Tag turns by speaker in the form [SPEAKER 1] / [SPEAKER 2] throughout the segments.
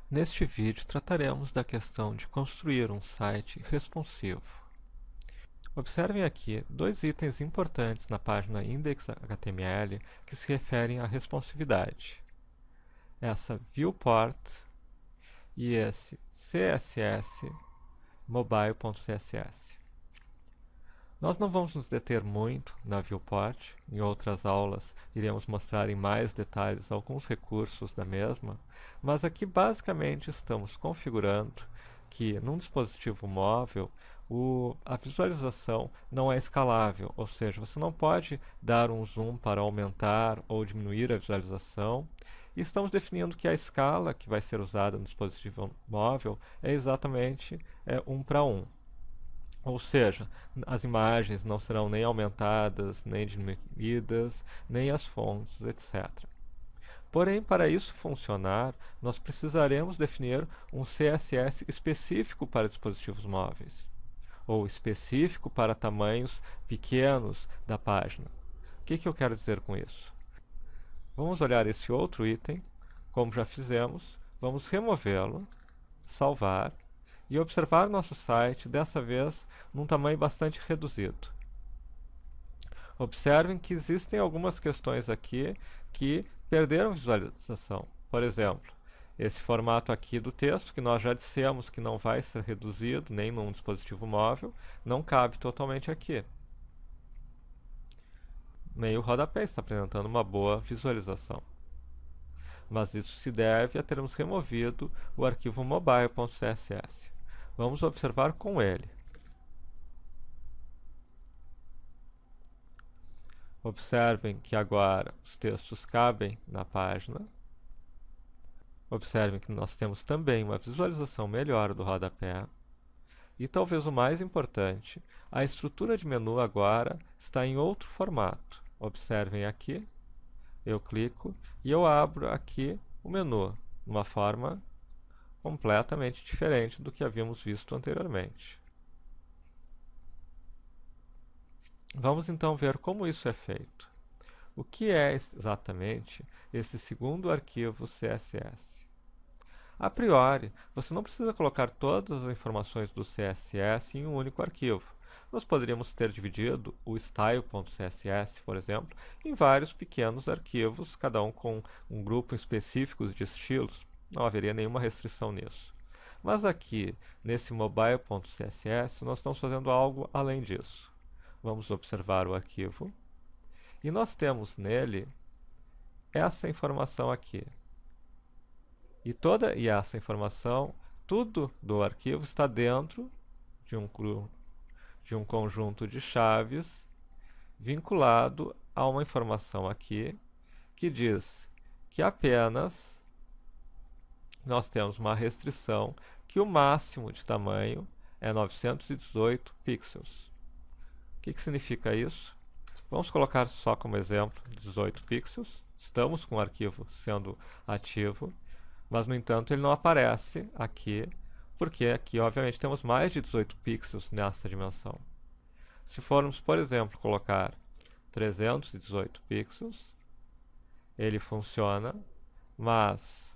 [SPEAKER 1] Neste vídeo trataremos da questão de construir um site responsivo. Observem aqui dois itens importantes na página index.html que se referem à responsividade. Essa viewport e esse css mobile.css. Nós não vamos nos deter muito na viewport. Em outras aulas iremos mostrar em mais detalhes alguns recursos da mesma, mas aqui basicamente estamos configurando que num dispositivo móvel a visualização não é escalável, ou seja, você não pode dar um zoom para aumentar ou diminuir a visualização. E estamos definindo que a escala que vai ser usada no dispositivo móvel é exatamente 1 para 1. Ou seja, as imagens não serão nem aumentadas, nem diminuídas, nem as fontes, etc. Porém, para isso funcionar, nós precisaremos definir um CSS específico para dispositivos móveis, ou específico para tamanhos pequenos da página. O que eu quero dizer com isso? Vamos olhar esse outro item, como já fizemos, vamos removê-lo, salvar, e observar nosso site, dessa vez, num tamanho bastante reduzido. Observem que existem algumas questões aqui que perderam visualização. Por exemplo, esse formato aqui do texto, que nós já dissemos que não vai ser reduzido nem num dispositivo móvel, não cabe totalmente aqui. Nem o rodapé está apresentando uma boa visualização. Mas isso se deve a termos removido o arquivo mobile.css. Vamos observar com ele. Observem que agora os textos cabem na página. Observem que nós temos também uma visualização melhor do rodapé. E talvez o mais importante, a estrutura de menu agora está em outro formato. Observem aqui, eu clico e eu abro aqui o menu, de uma forma completamente diferente do que havíamos visto anteriormente. Vamos então ver como isso é feito. O que é exatamente esse segundo arquivo CSS? A priori, você não precisa colocar todas as informações do CSS em um único arquivo. Nós poderíamos ter dividido o style.css, por exemplo, em vários pequenos arquivos, cada um com um grupo específico de estilos. Não haveria nenhuma restrição nisso. Mas aqui, nesse mobile.css, nós estamos fazendo algo além disso. Vamos observar o arquivo. E nós temos nele essa informação aqui. E essa informação, tudo do arquivo está dentro de um conjunto de chaves vinculado a uma informação aqui que diz que apenas nós temos uma restrição que o máximo de tamanho é 918 pixels. O que significa isso? Vamos colocar só como exemplo 18 pixels. Estamos com o arquivo sendo ativo, mas no entanto ele não aparece aqui, porque aqui obviamente temos mais de 18 pixels nessa dimensão. Se formos, por exemplo, colocar 318 pixels, ele funciona, mas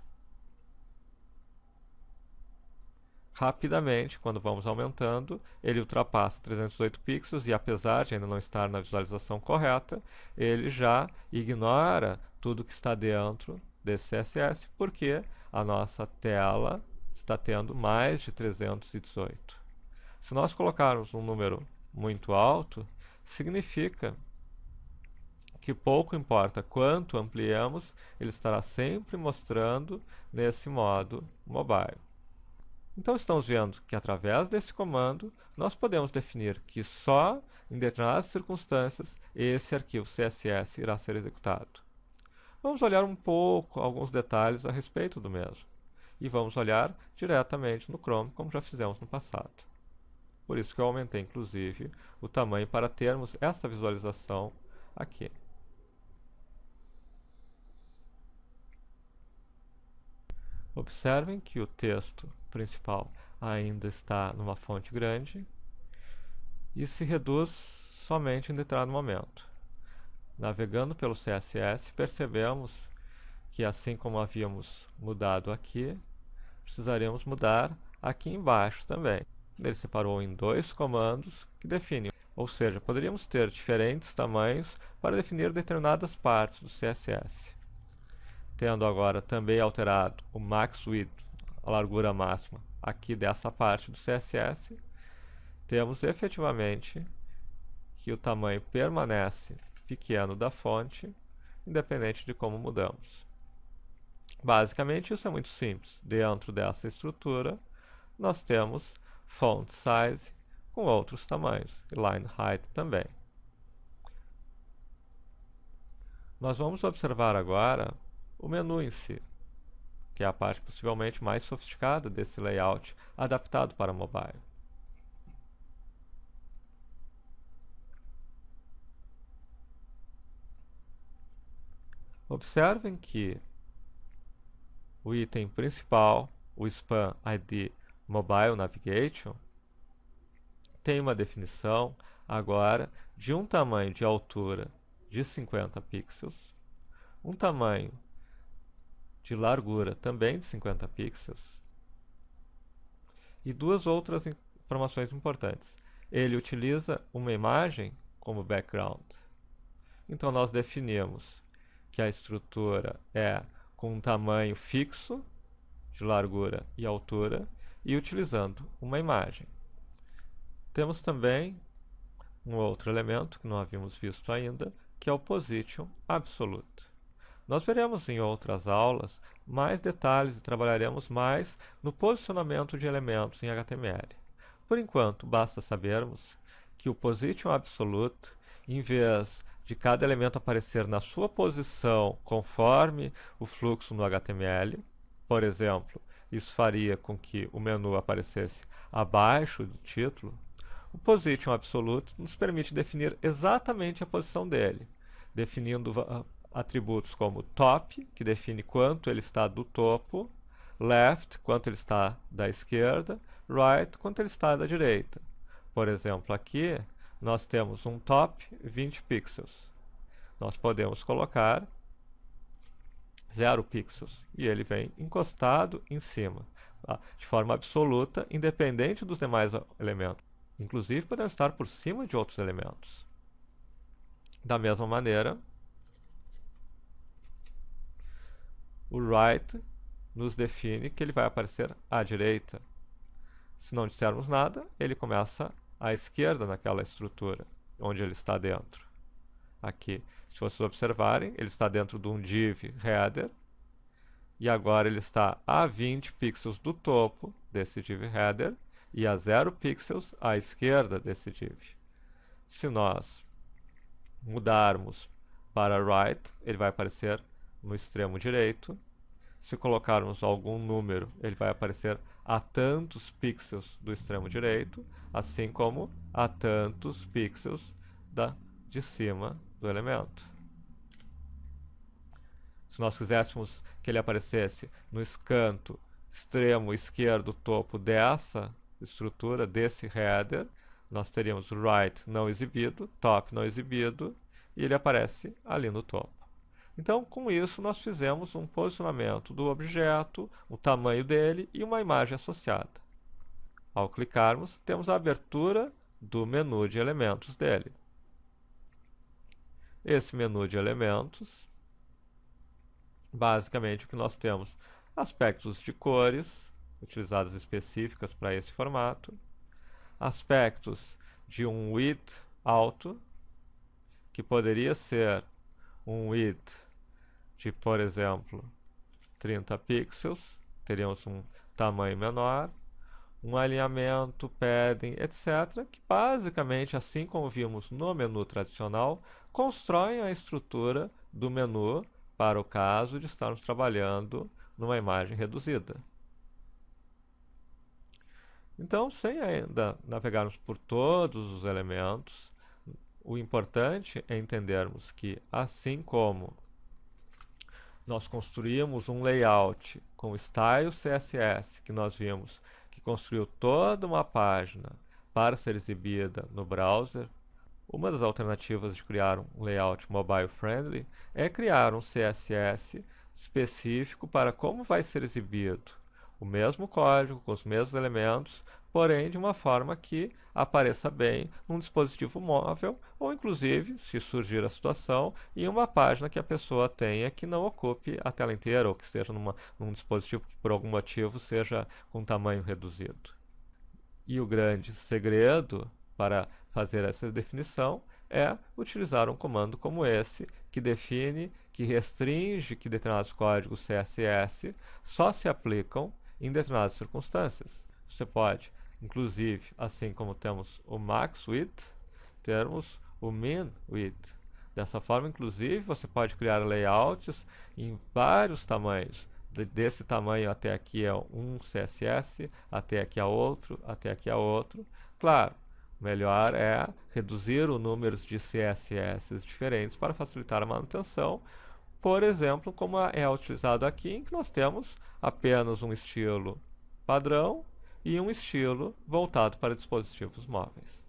[SPEAKER 1] rapidamente, quando vamos aumentando, ele ultrapassa 318 pixels e, apesar de ainda não estar na visualização correta, ele já ignora tudo que está dentro desse CSS, porque a nossa tela está tendo mais de 318. Se nós colocarmos um número muito alto, significa que pouco importa quanto ampliemos, ele estará sempre mostrando nesse modo mobile. Então estamos vendo que através desse comando nós podemos definir que só em determinadas circunstâncias esse arquivo CSS irá ser executado. Vamos olhar um pouco alguns detalhes a respeito do mesmo. E vamos olhar diretamente no Chrome, como já fizemos no passado. Por isso que eu aumentei, inclusive, o tamanho para termos esta visualização aqui. Observem que o texto principal ainda está numa fonte grande e se reduz somente em determinado momento. Navegando pelo CSS, percebemos que, assim como havíamos mudado aqui, Precisaremos mudar aqui embaixo também. Ele separou em dois comandos que definem, ou seja, poderíamos ter diferentes tamanhos para definir determinadas partes do CSS. Tendo agora também alterado o max width, a largura máxima, aqui dessa parte do CSS, temos efetivamente que o tamanho permanece pequeno da fonte, independente de como mudamos. Basicamente, isso é muito simples. Dentro dessa estrutura, nós temos font size com outros tamanhos, e line height também. Nós vamos observar agora o menu em si, que é a parte possivelmente mais sofisticada desse layout adaptado para mobile. Observem que o item principal, o Span ID Mobile Navigation, tem uma definição agora de um tamanho de altura de 50 pixels, um tamanho de largura também de 50 pixels e duas outras informações importantes. Ele utiliza uma imagem como background. Então nós definimos que a estrutura é com um tamanho fixo de largura e altura e utilizando uma imagem. Temos também um outro elemento que não havíamos visto ainda, que é o Position Absolute. Nós veremos em outras aulas mais detalhes e trabalharemos mais no posicionamento de elementos em HTML. Por enquanto, basta sabermos que o Position Absolute, em vez de cada elemento aparecer na sua posição conforme o fluxo no HTML, por exemplo, isso faria com que o menu aparecesse abaixo do título, o Position Absolute nos permite definir exatamente a posição dele, definindo atributos como top, que define quanto ele está do topo, left, quanto ele está da esquerda, right, quanto ele está da direita. Por exemplo, aqui nós temos um top 20 pixels. Nós podemos colocar 0 pixels e ele vem encostado em cima, de forma absoluta, independente dos demais elementos. Inclusive, podemos estar por cima de outros elementos. Da mesma maneira, o right nos define que ele vai aparecer à direita. Se não dissermos nada, ele começa à esquerda naquela estrutura, onde ele está dentro. Aqui, se vocês observarem, ele está dentro de um div header, e agora ele está a 20 pixels do topo desse div header, e a 0 pixels à esquerda desse div. Se nós mudarmos para right, ele vai aparecer no extremo direito. Se colocarmos algum número, ele vai aparecer a tantos pixels do extremo direito, assim como a tantos pixels de cima do elemento. Se nós quiséssemos que ele aparecesse no canto extremo esquerdo topo dessa estrutura, desse header, nós teríamos right não exibido, top não exibido, e ele aparece ali no topo. Então, com isso, nós fizemos um posicionamento do objeto, o tamanho dele e uma imagem associada. Ao clicarmos, temos a abertura do menu de elementos dele. Esse menu de elementos, basicamente o que nós temos, aspectos de cores, utilizadas específicas para esse formato, aspectos de um width alto, que poderia ser um width de, por exemplo, 30 pixels, teríamos um tamanho menor, um alinhamento, padding, etc., que basicamente, assim como vimos no menu tradicional, constroem a estrutura do menu para o caso de estarmos trabalhando numa imagem reduzida. Então, sem ainda navegarmos por todos os elementos, o importante é entendermos que, assim como nós construímos um layout com style CSS, que nós vimos que construiu toda uma página para ser exibida no browser, uma das alternativas de criar um layout mobile friendly é criar um CSS específico para como vai ser exibido o mesmo código, com os mesmos elementos, porém de uma forma que apareça bem num dispositivo móvel ou, inclusive, se surgir a situação, em uma página que a pessoa tenha que não ocupe a tela inteira ou que esteja num dispositivo que, por algum motivo, seja com tamanho reduzido. E o grande segredo para fazer essa definição é utilizar um comando como esse, que define, que restringe que determinados códigos CSS só se aplicam em determinadas circunstâncias. Você pode, inclusive, assim como temos o max width, termos o min width. Dessa forma, inclusive, você pode criar layouts em vários tamanhos. Desse tamanho até aqui é um CSS, até aqui é outro, até aqui é outro. Claro, melhor é reduzir o número de CSS diferentes para facilitar a manutenção. Por exemplo, como é utilizado aqui, em que nós temos apenas um estilo padrão e um estilo voltado para dispositivos móveis.